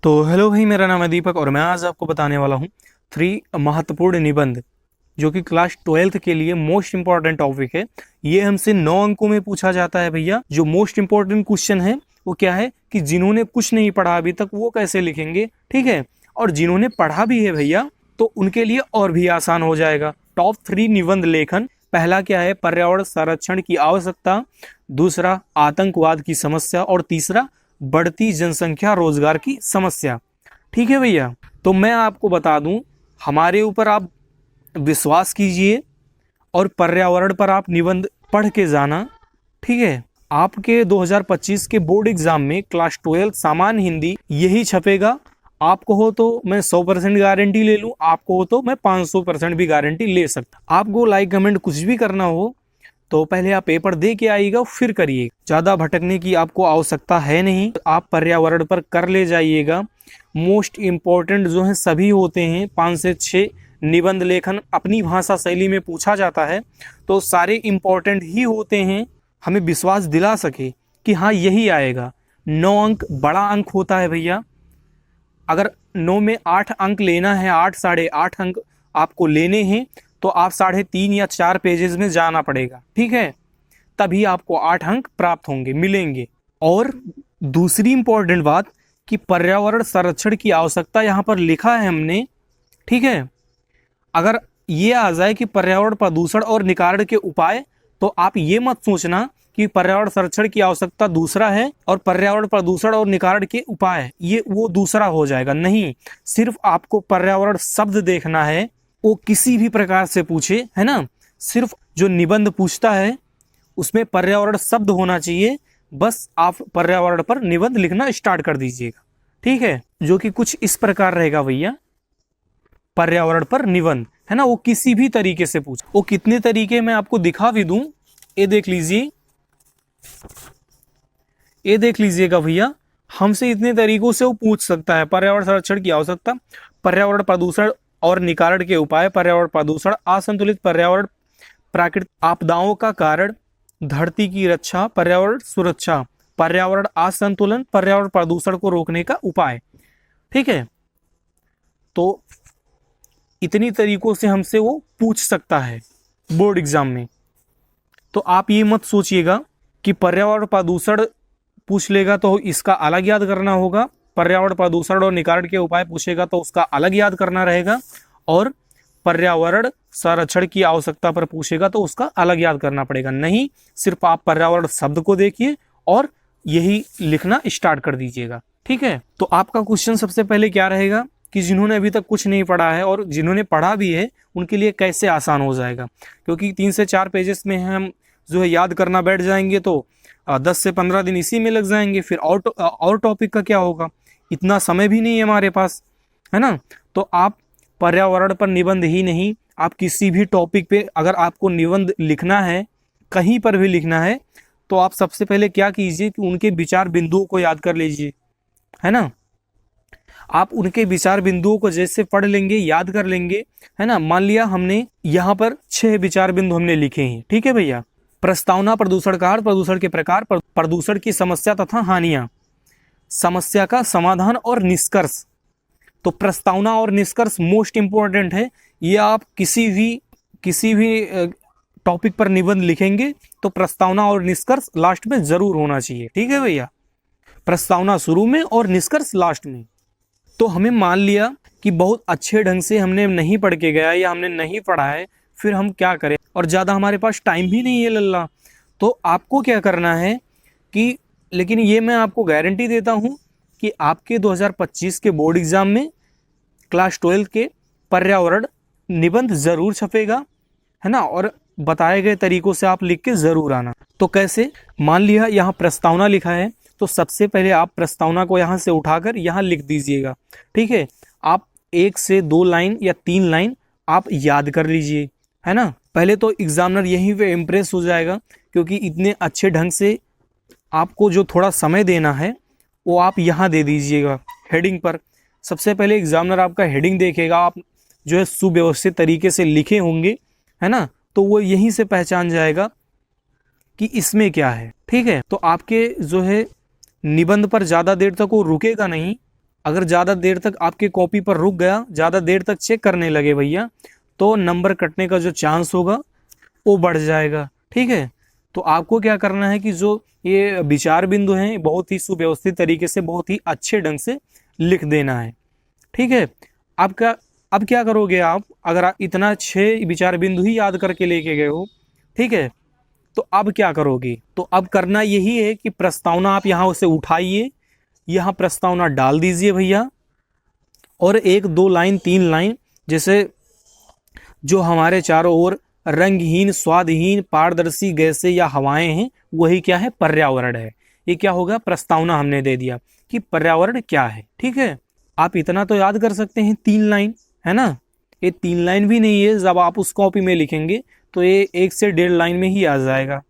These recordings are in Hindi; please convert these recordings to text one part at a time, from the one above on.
तो हेलो भाई, मेरा नाम है दीपक और मैं आज आपको बताने वाला हूँ 3 महत्वपूर्ण निबंध जो कि क्लास 12th के लिए मोस्ट इंपॉर्टेंट टॉपिक है। ये हमसे 9 अंकों में पूछा जाता है भैया। जो मोस्ट इंपॉर्टेंट क्वेश्चन है वो क्या है कि जिन्होंने कुछ नहीं पढ़ा अभी तक वो कैसे लिखेंगे, ठीक है। और जिन्होंने पढ़ा भी है भैया तो उनके लिए और भी आसान हो जाएगा। टॉप 3 निबंध लेखन। पहला क्या है, पर्यावरण संरक्षण की आवश्यकता। दूसरा, आतंकवाद की समस्या। और तीसरा, बढ़ती जनसंख्या रोजगार की समस्या। ठीक है भैया, तो मैं आपको बता दूं, हमारे ऊपर आप विश्वास कीजिए और पर्यावरण पर आप निबंध पढ़ के जाना, ठीक है। आपके 2025 के बोर्ड एग्जाम में क्लास 12 सामान्य हिंदी यही छपेगा। आपको हो तो मैं 100% गारंटी ले लूं, आपको हो तो मैं 500% भी गारंटी ले सकता। आपको लाइक कमेंट कुछ भी करना हो तो पहले आप पेपर दे के आइएगा फिर करिए। ज्यादा भटकने की आपको आवश्यकता है नहीं, आप पर्यावरण पर कर ले जाइएगा। मोस्ट इम्पोर्टेंट जो है सभी होते हैं, 5 से 6 निबंध लेखन अपनी भाषा शैली में पूछा जाता है तो सारे इम्पोर्टेंट ही होते हैं। हमें विश्वास दिला सके कि हाँ यही आएगा। 9 अंक बड़ा अंक होता है भैया। अगर 9 में 8 अंक लेना है, 8 साढ़े 8 अंक आपको लेने हैं तो आप 3.5 या 4 पेजेस में जाना पड़ेगा, ठीक है। तभी आपको 8 अंक प्राप्त होंगे, मिलेंगे। और दूसरी इंपॉर्टेंट बात कि पर्यावरण संरक्षण की आवश्यकता यहाँ पर लिखा है हमने, ठीक है। अगर ये आ जाए कि पर्यावरण प्रदूषण और निवारण के उपाय, तो आप ये मत सोचना कि पर्यावरण संरक्षण की आवश्यकता दूसरा है और पर्यावरण प्रदूषण और निवारण के उपाय ये वो दूसरा हो जाएगा। नहीं, सिर्फ आपको पर्यावरण शब्द देखना है, वो किसी भी प्रकार से पूछे, है ना। सिर्फ जो निबंध पूछता है उसमें पर्यावरण शब्द होना चाहिए। बस आप पर्यावरण पर निबंध लिखना स्टार्ट कर दीजिएगा, ठीक है। जो कि कुछ इस प्रकार रहेगा भैया, पर्यावरण पर निबंध, है ना। वो किसी भी तरीके से पूछ, वो कितने तरीके मैं आपको दिखा भी दूं। ये देख लीजिए, ये देख लीजिएगा भैया, हमसे इतने तरीकों से वो पूछ सकता है। पर्यावरण संरक्षण की आवश्यकता, पर्यावरण प्रदूषण और निवारण के उपाय, पर्यावरण प्रदूषण, असंतुलित पर्यावरण, प्राकृतिक आपदाओं का कारण, धरती की रक्षा, पर्यावरण सुरक्षा, पर्यावरण असंतुलन, पर्यावरण प्रदूषण को रोकने का उपाय, ठीक है। तो इतनी तरीकों से हमसे वो पूछ सकता है बोर्ड एग्जाम में। तो आप ये मत सोचिएगा कि पर्यावरण प्रदूषण पूछ लेगा तो इसका अलग याद करना होगा, पर्यावरण प्रदूषण और निवारण के उपाय पूछेगा तो उसका अलग याद करना रहेगा, और पर्यावरण संरक्षण की आवश्यकता पर पूछेगा तो उसका अलग याद करना पड़ेगा। नहीं, सिर्फ आप पर्यावरण शब्द को देखिए और यही लिखना स्टार्ट कर दीजिएगा, ठीक है। तो आपका क्वेश्चन सबसे पहले क्या रहेगा कि जिन्होंने अभी तक कुछ नहीं पढ़ा है और जिन्होंने पढ़ा भी है उनके लिए कैसे आसान हो जाएगा। क्योंकि 3 से 4 पेजेस में हम जो है याद करना बैठ जाएंगे तो 10 से 15 दिन इसी में लग जाएंगे। फिर और टॉपिक का क्या होगा, इतना समय भी नहीं है हमारे पास, है ना। तो आप पर्यावरण पर निबंध ही नहीं, आप किसी भी टॉपिक पे अगर आपको निबंध लिखना है, कहीं पर भी लिखना है, तो आप सबसे पहले क्या कीजिए कि उनके विचार बिंदुओं को याद कर लीजिए, है ना। आप उनके विचार बिंदुओं को जैसे पढ़ लेंगे, याद कर लेंगे, है ना। मान लिया हमने यहाँ पर 6 विचार बिंदु हमने लिखे हैं, ठीक है भैया। प्रस्तावना, प्रदूषण का अर्थ, प्रदूषण के प्रकार, प्रदूषण की समस्या तथा हानियां, समस्या का समाधान और निष्कर्ष। तो प्रस्तावना और निष्कर्ष मोस्ट इंपॉर्टेंट है। ये आप किसी भी टॉपिक पर निबंध लिखेंगे तो प्रस्तावना और निष्कर्ष लास्ट में जरूर होना चाहिए, ठीक है भैया। प्रस्तावना शुरू में और निष्कर्ष लास्ट में। तो हमें मान लिया कि बहुत अच्छे ढंग से हमने नहीं पढ़ के गया या हमने नहीं पढ़ा है, फिर हम क्या करें, और ज़्यादा हमारे पास टाइम भी नहीं है लल्ला। तो आपको क्या करना है कि, लेकिन ये मैं आपको गारंटी देता हूँ कि आपके 2025 के बोर्ड एग्जाम में क्लास 12 के पर्यावरण निबंध जरूर छपेगा, है ना। और बताए गए तरीकों से आप लिख के जरूर आना। तो कैसे, मान लिया यहाँ प्रस्तावना लिखा है तो सबसे पहले आप प्रस्तावना को यहाँ से उठाकर यहाँ लिख दीजिएगा, ठीक है। आप 1 से 2 लाइन या 3 लाइन आप याद कर लीजिए, है ना। पहले तो एग्जामिनर यहीं पे इम्प्रेस हो जाएगा, क्योंकि इतने अच्छे ढंग से आपको जो थोड़ा समय देना है वो आप यहाँ दे दीजिएगा हेडिंग पर। सबसे पहले एग्जामिनर आपका हेडिंग देखेगा, आप जो है सुव्यवस्थित तरीके से लिखे होंगे, है ना, तो वो यहीं से पहचान जाएगा कि इसमें क्या है, ठीक है। तो आपके जो है निबंध पर ज़्यादा देर तक वो रुकेगा नहीं, अगर ज़्यादा देर तक आपके कॉपी पर रुक गया, ज़्यादा देर तक चेक करने लगे भैया, तो नंबर कटने का जो चांस होगा वो बढ़ जाएगा। ठीक है, तो आपको क्या करना है कि जो ये विचार बिंदु हैं बहुत ही सुव्यवस्थित तरीके से, बहुत ही अच्छे ढंग से लिख देना है। ठीक है, अब क्या करोगे आप, अगर आप इतना 6 विचार बिंदु ही याद करके लेके गए हो, ठीक है, तो अब क्या करोगे, तो अब करना यही है कि प्रस्तावना आप यहाँ से उठाइए, यहाँ प्रस्तावना डाल दीजिए भैया, और 1 2 लाइन 3 लाइन, जैसे जो हमारे चारों ओर रंगहीन, स्वादहीन, पारदर्शी गैसें या हवाएं हैं, वही क्या है, पर्यावरण है। ये क्या होगा, प्रस्तावना हमने दे दिया कि पर्यावरण क्या है। ठीक है, आप इतना तो याद कर सकते हैं, 3 लाइन है ना। ये 3 लाइन भी नहीं है, जब आप उस कॉपी में लिखेंगे तो ये 1 से 1.5 लाइन में ही आ जाएगा,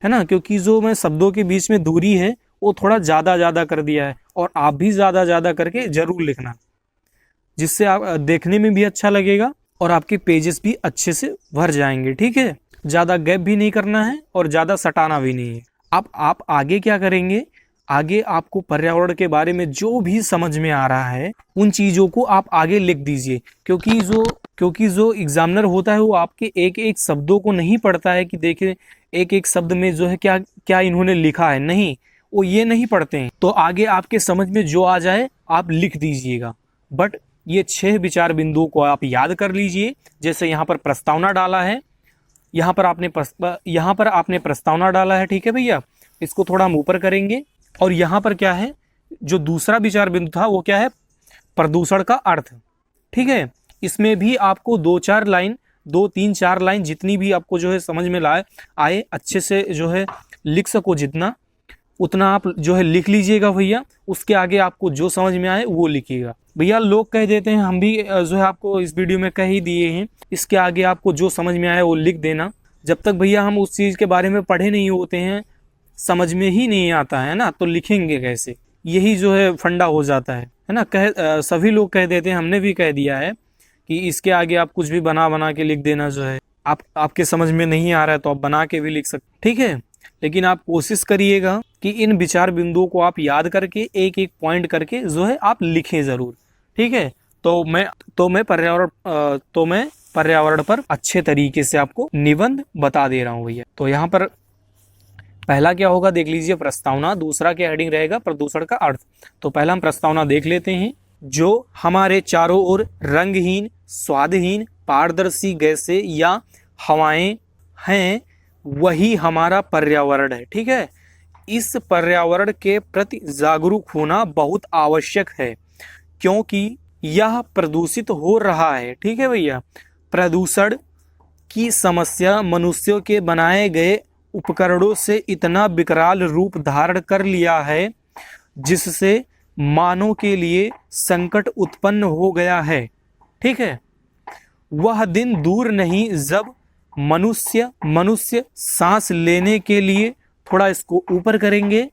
है ना, क्योंकि जो मैं शब्दों के बीच में दूरी है वो थोड़ा ज़्यादा कर दिया है, और आप भी ज़्यादा करके जरूर लिखना, जिससे आप देखने में भी अच्छा लगेगा और आपके पेजेस भी अच्छे से भर जाएंगे। ठीक है, ज़्यादा गैप भी नहीं करना है और ज़्यादा सटाना भी नहीं है। अब आप आगे क्या करेंगे, आगे आपको पर्यावरण के बारे में जो भी समझ में आ रहा है उन चीज़ों को आप आगे लिख दीजिए, क्योंकि जो एग्जामिनर होता है वो आपके एक एक शब्दों को नहीं पढ़ता है कि देखिए एक एक शब्द में जो है क्या क्या इन्होंने लिखा है, नहीं, वो ये नहीं पढ़ते हैं। तो आगे आपके समझ में जो आ जाए आप लिख दीजिएगा, बट ये 6 विचार बिंदुओं को आप याद कर लीजिए। जैसे यहाँ पर प्रस्तावना डाला है, यहाँ पर आपने प्रस्तावना डाला है, ठीक है भैया, इसको थोड़ा हम ऊपर करेंगे, और यहाँ पर क्या है, जो दूसरा विचार बिंदु था वो क्या है, प्रदूषण का अर्थ। ठीक है, इसमें भी आपको 2-4 लाइन, 2-3-4 लाइन जितनी भी आपको जो है समझ में आए अच्छे से जो है लिख सको, जितना उतना आप जो है लिख लीजिएगा भैया। उसके आगे आपको जो समझ में आए वो लिखिएगा भैया। लोग कह देते हैं, हम भी जो है आपको इस वीडियो में कह ही दिए हैं, इसके आगे आपको जो समझ में आए वो लिख देना। जब तक भैया हम उस चीज़ के बारे में पढ़े नहीं होते हैं, समझ में ही नहीं आता है ना, तो लिखेंगे कैसे, यही जो है फंडा हो जाता है ना। सभी लोग कह देते हैं, हमने भी कह दिया है कि इसके आगे आप कुछ भी बना के लिख देना, जो है आपके समझ में नहीं आ रहा है तो आप बना के भी लिख सकते, ठीक है। लेकिन आप कोशिश करिएगा कि इन विचार बिंदुओं को आप याद करके एक एक पॉइंट करके जो है आप लिखें जरूर, ठीक है। तो मैं पर्यावरण पर अच्छे तरीके से आपको निबंध बता दे रहा हूँ भैया। तो यहाँ पर पहला क्या होगा देख लीजिए, प्रस्तावना। दूसरा क्या हेडिंग रहेगा, प्रदूषण का अर्थ। तो पहला हम प्रस्तावना देख लेते हैं। जो हमारे चारों ओर रंगहीन, स्वादहीन, पारदर्शी गैसें या हवाएं हैं, वही हमारा पर्यावरण है। ठीक है, इस पर्यावरण के प्रति जागरूक होना बहुत आवश्यक है, क्योंकि यह प्रदूषित हो रहा है। ठीक है भैया, प्रदूषण की समस्या मनुष्यों के बनाए गए उपकरणों से इतना विकराल रूप धारण कर लिया है, जिससे मानव के लिए संकट उत्पन्न हो गया है। ठीक है, वह दिन दूर नहीं जब मनुष्य सांस लेने के लिए, थोड़ा इसको ऊपर करेंगे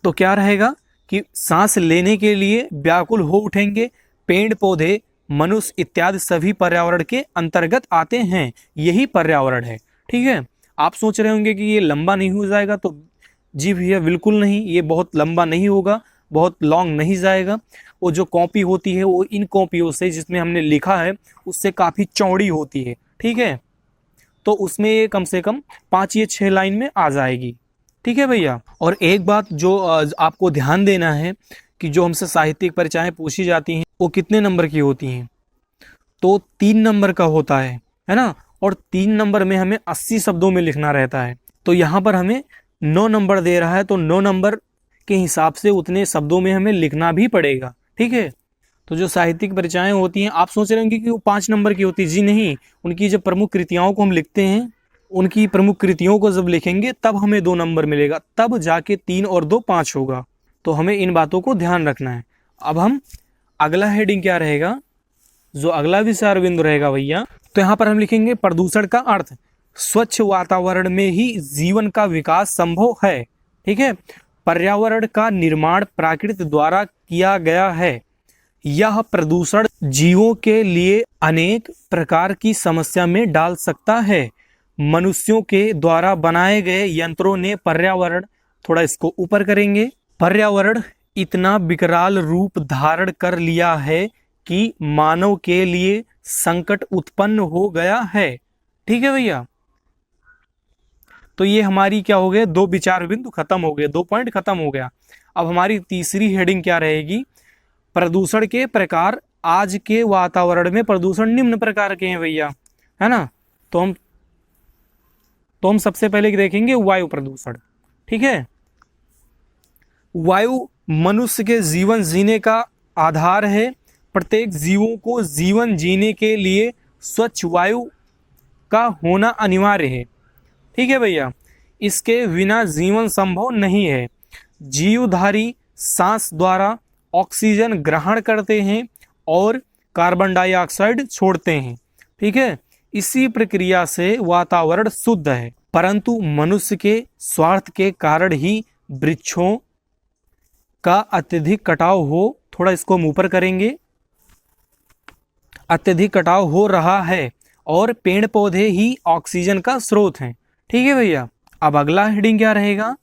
तो क्या रहेगा कि सांस लेने के लिए व्याकुल हो उठेंगे। पेड़ पौधे, मनुष्य इत्यादि सभी पर्यावरण के अंतर्गत आते हैं, यही पर्यावरण है। ठीक है, आप सोच रहे होंगे कि ये लंबा नहीं हो जाएगा, तो जी भैया बिल्कुल नहीं, ये बहुत लंबा नहीं होगा, बहुत लॉन्ग नहीं जाएगा। वो जो कॉपी होती है वो इन कॉपियों से जिसमें हमने लिखा है उससे काफ़ी चौड़ी होती है। ठीक है, तो उसमें ये कम से कम 5 या 6 लाइन में आ जाएगी। ठीक है भैया, और एक बात जो आपको ध्यान देना है कि जो हमसे साहित्यिक परीक्षाएं पूछी जाती हैं वो कितने नंबर की होती हैं, तो 3 नंबर का होता है ना। और 3 नंबर में हमें 80 शब्दों में लिखना रहता है। तो यहाँ पर हमें 9 नंबर दे रहा है, तो 9 नंबर के हिसाब से उतने शब्दों में हमें लिखना भी पड़ेगा। ठीक है, तो जो साहित्यिक परीक्षाएं होती हैं, आप सोच रहे होंगे कि वो 5 नंबर की होती है, जी नहीं। उनकी जब प्रमुख कृतियों को हम लिखते हैं, उनकी प्रमुख कृतियों को जब लिखेंगे तब हमें 2 नंबर मिलेगा, तब जाके 3 और 2 5 होगा। तो हमें इन बातों को ध्यान रखना है। अब हम अगला हेडिंग क्या रहेगा, जो अगला विचार बिंदु रहेगा भैया, तो यहाँ पर हम लिखेंगे प्रदूषण का अर्थ। स्वच्छ वातावरण में ही जीवन का विकास संभव है। ठीक है, पर्यावरण का निर्माण प्रकृति द्वारा किया गया है। यह प्रदूषण जीवों के लिए अनेक प्रकार की समस्या में डाल सकता है। मनुष्यों के द्वारा बनाए गए यंत्रों ने पर्यावरण थोड़ा इसको ऊपर करेंगे। पर्यावरण इतना विकराल रूप धारण कर लिया है कि मानव के लिए संकट उत्पन्न हो गया है। ठीक है भैया, तो ये हमारी क्या हो गए, 2 विचार बिंदु खत्म हो गए, 2 पॉइंट खत्म हो गया। अब हमारी तीसरी हेडिंग क्या रहेगी, प्रदूषण के प्रकार। आज के वातावरण में प्रदूषण निम्न प्रकार के हैं भैया, है ना। तो हम सबसे पहले देखेंगे वायु प्रदूषण। ठीक है, वायु मनुष्य के जीवन जीने का आधार है। प्रत्येक जीवों को जीवन जीने के लिए स्वच्छ वायु का होना अनिवार्य है। ठीक है भैया, इसके बिना जीवन संभव नहीं है। जीवधारी सांस द्वारा ऑक्सीजन ग्रहण करते हैं और कार्बन डाइऑक्साइड छोड़ते हैं। ठीक है, इसी प्रक्रिया से वातावरण शुद्ध है, परंतु मनुष्य के स्वार्थ के कारण ही वृक्षों का अत्यधिक कटाव हो, थोड़ा इसको हम ऊपर करेंगे, अत्यधिक कटाव हो रहा है और पेड़ पौधे ही ऑक्सीजन का स्रोत हैं। ठीक है भैया, अब अगला हेडिंग क्या रहेगा,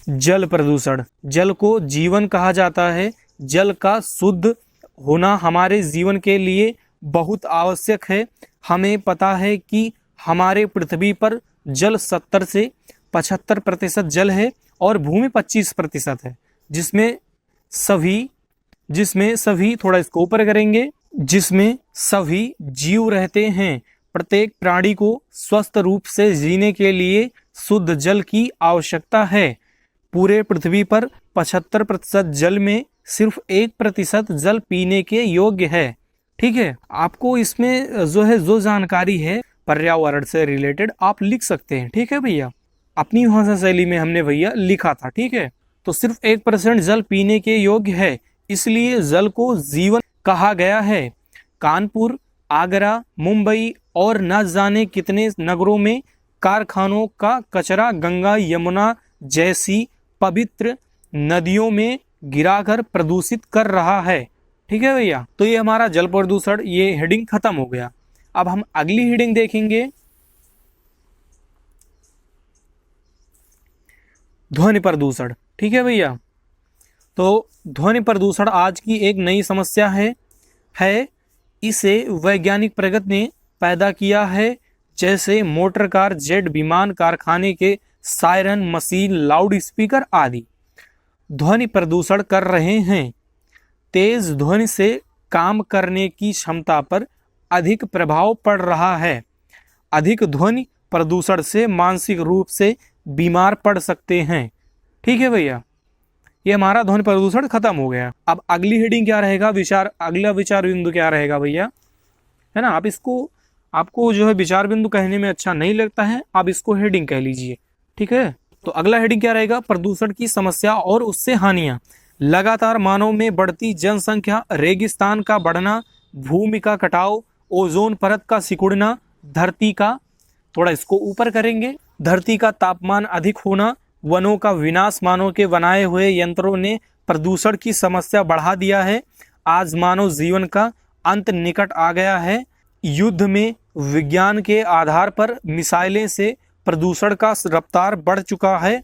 जल प्रदूषण। जल को जीवन कहा जाता है। जल का शुद्ध होना हमारे जीवन के लिए बहुत आवश्यक है। हमें पता है कि हमारे पृथ्वी पर जल 70 से 75% जल है और भूमि 25% है, जिसमें सभी थोड़ा इसको ऊपर करेंगे, जिसमें सभी जीव रहते हैं। प्रत्येक प्राणी को स्वस्थ रूप से जीने के लिए शुद्ध जल की आवश्यकता है। पूरे पृथ्वी पर 75% जल में सिर्फ 1% जल पीने के योग्य है। ठीक है, आपको इसमें जो जानकारी है पर्यावरण से रिलेटेड आप लिख सकते हैं। ठीक है भैया, अपनी भाषा शैली में हमने भैया लिखा था। ठीक है, तो सिर्फ 1% जल पीने के योग्य है, इसलिए जल को जीवन कहा गया है। कानपुर, आगरा, मुंबई और न जाने कितने नगरों में कारखानों का कचरा गंगा यमुना जैसी पवित्र नदियों में गिराकर प्रदूषित कर रहा है। ठीक है भैया, तो ये हमारा जल प्रदूषण, ये हेडिंग खत्म हो गया। अब हम अगली हेडिंग देखेंगे, ध्वनि प्रदूषण। ठीक है भैया, तो ध्वनि प्रदूषण आज की एक नई समस्या है। इसे वैज्ञानिक प्रगति ने पैदा किया है, जैसे मोटर कार, जेट विमान, कारखाने के सायरन, मशीन, लाउड स्पीकर आदि ध्वनि प्रदूषण कर रहे हैं। तेज ध्वनि से काम करने की क्षमता पर अधिक प्रभाव पड़ रहा है। अधिक ध्वनि प्रदूषण से मानसिक रूप से बीमार पड़ सकते हैं। ठीक है भैया, ये हमारा ध्वनि प्रदूषण खत्म हो गया। अब अगली हेडिंग क्या रहेगा, अगला विचार बिंदु क्या रहेगा भैया, है ना। आपको जो है विचार बिंदु कहने में अच्छा नहीं लगता है, आप इसको हेडिंग कह लीजिए। ठीक है, तो अगला हेडिंग क्या रहेगा, प्रदूषण की समस्या और उससे हानियां। लगातार मानव में बढ़ती जनसंख्या, रेगिस्तान का बढ़ना, भूमि का कटाव, ओजोन परत का सिकुड़ना, धरती का, थोड़ा इसको ऊपर करेंगे, धरती का तापमान अधिक होना, वनों का विनाश, मानव के बनाए हुए यंत्रों ने प्रदूषण की समस्या बढ़ा दिया है। आज मानव जीवन का अंत निकट आ गया है। युद्ध में विज्ञान के आधार पर मिसाइलें से प्रदूषण का रफ्तार बढ़ चुका है।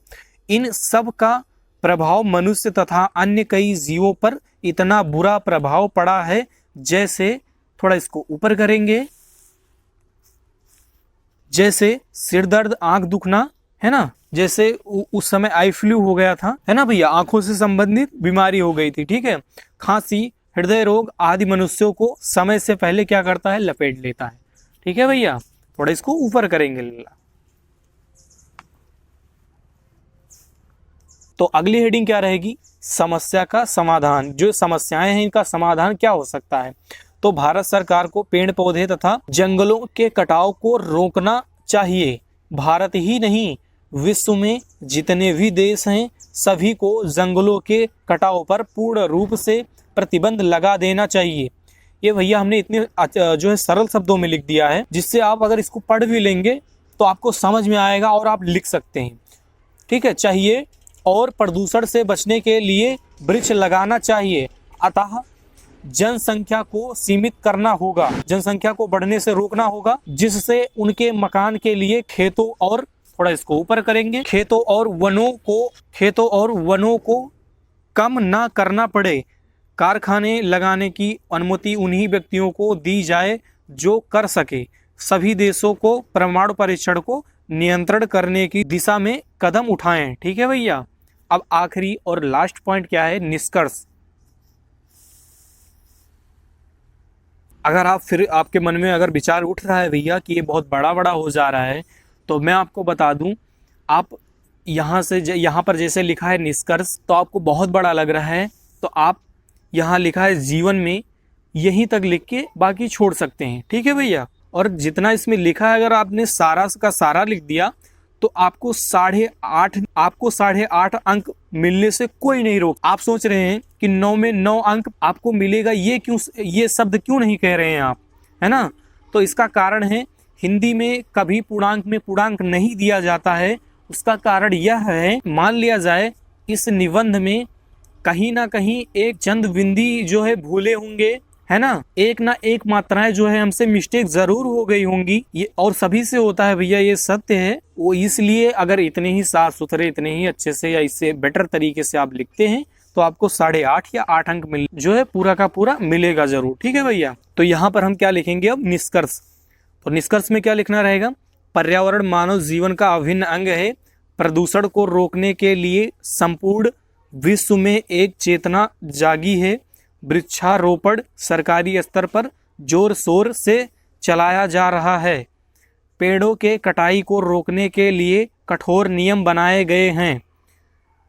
इन सब का प्रभाव मनुष्य तथा अन्य कई जीवों पर इतना बुरा प्रभाव पड़ा है, जैसे थोड़ा इसको ऊपर करेंगे, जैसे सिर दर्द, आंख दुखना, है ना, जैसे उस समय आई फ्लू हो गया था, है ना भैया, आंखों से संबंधित बीमारी हो गई थी। ठीक है, खांसी, हृदय रोग आदि मनुष्यों को समय से पहले क्या करता है, लपेट लेता है। ठीक है भैया, थोड़ा इसको ऊपर करेंगे। तो अगली हेडिंग क्या रहेगी, समस्या का समाधान। जो समस्याएं हैं इनका समाधान क्या हो सकता है। तो भारत सरकार को पेड़ पौधे तथा जंगलों के कटाव को रोकना चाहिए। भारत ही नहीं, विश्व में जितने भी देश हैं सभी को जंगलों के कटाव पर पूर्ण रूप से प्रतिबंध लगा देना चाहिए। ये भैया हमने इतने जो है सरल शब्दों में लिख दिया है, जिससे आप अगर इसको पढ़ भी लेंगे तो आपको समझ में आएगा और आप लिख सकते हैं। ठीक है, चाहिए और प्रदूषण से बचने के लिए वृक्ष लगाना चाहिए। अतः जनसंख्या को सीमित करना होगा, जनसंख्या को बढ़ने से रोकना होगा, जिससे उनके मकान के लिए खेतों और थोड़ा इसको ऊपर करेंगे। खेतों और वनों को कम ना करना पड़े, कारखाने लगाने की अनुमति उन्हीं व्यक्तियों को दी जाए जो कर सके। सभी देशों को परमाणु परीक्षण को नियंत्रण करने की दिशा में कदम उठाएं। ठीक है भैया। अब आखिरी और लास्ट पॉइंट क्या है, निष्कर्ष। अगर आपके मन में अगर विचार उठ रहा है भैया कि ये बहुत बड़ा हो जा रहा है, तो मैं आपको बता दूं, आप यहाँ पर जैसे लिखा है निष्कर्ष, तो आपको बहुत बड़ा लग रहा है, तो आप यहाँ लिखा है जीवन में, यहीं तक लिख के बाकी छोड़ सकते हैं। ठीक है भैया। और जितना इसमें लिखा है अगर आपने सारा का सारा लिख दिया तो आपको 8.5 अंक मिलने से कोई नहीं रोक। आप सोच रहे हैं कि 9 में 9 अंक आपको मिलेगा, ये शब्द क्यों नहीं कह रहे हैं आप, है ना? तो इसका कारण है, हिंदी में कभी पूर्णांक में पूर्णांक नहीं दिया जाता है। उसका कारण यह है, मान लिया जाए इस निबंध में कहीं ना कहीं एक चंद बिंदी जो है भूले होंगे, है ना एक मात्राएं जो है हमसे मिस्टेक जरूर हो गई होंगी, ये और सभी से होता है भैया, ये सत्य है। वो इसलिए अगर इतने ही साफ सुथरे, इतने ही अच्छे से या इससे बेटर तरीके से आप लिखते हैं तो आपको 8.5 या 8 अंक जो है पूरा का पूरा मिलेगा जरूर। ठीक है भैया। तो यहाँ पर हम क्या लिखेंगे अब, निष्कर्ष। तो निष्कर्ष में क्या लिखना रहेगा, पर्यावरण मानव जीवन का अभिन्न अंग है। प्रदूषण को रोकने के लिए संपूर्ण विश्व में एक चेतना जागी है। वृक्षारोपण सरकारी स्तर पर जोर शोर से चलाया जा रहा है। पेड़ों के कटाई को रोकने के लिए कठोर नियम बनाए गए हैं।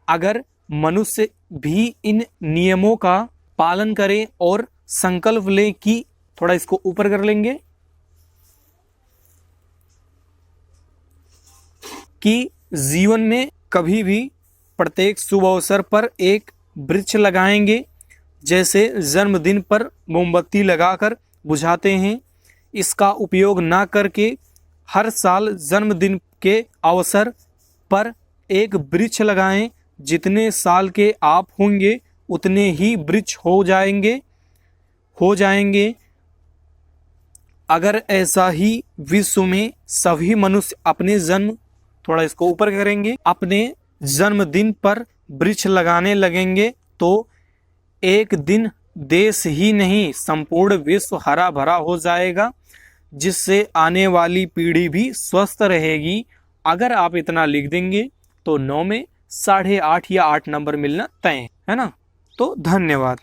अगर मनुष्य भी इन नियमों का पालन करे और संकल्प ले कि, थोड़ा इसको ऊपर कर लेंगे, कि जीवन में कभी भी प्रत्येक शुभ अवसर पर एक वृक्ष लगाएंगे, जैसे जन्मदिन पर मोमबत्ती लगाकर बुझाते हैं। इसका उपयोग ना करके हर साल जन्मदिन के अवसर पर एक वृक्ष लगाएं। जितने साल के आप होंगे उतने ही वृक्ष हो जाएंगे। अगर ऐसा ही विश्व में सभी मनुष्य थोड़ा इसको ऊपर करेंगे, अपने जन्मदिन पर वृक्ष लगाने लगेंगे तो एक दिन देश ही नहीं संपूर्ण विश्व हरा भरा हो जाएगा, जिससे आने वाली पीढ़ी भी स्वस्थ रहेगी। अगर आप इतना लिख देंगे तो 9 में 8.5 या 8 नंबर मिलना तय है ना। तो धन्यवाद।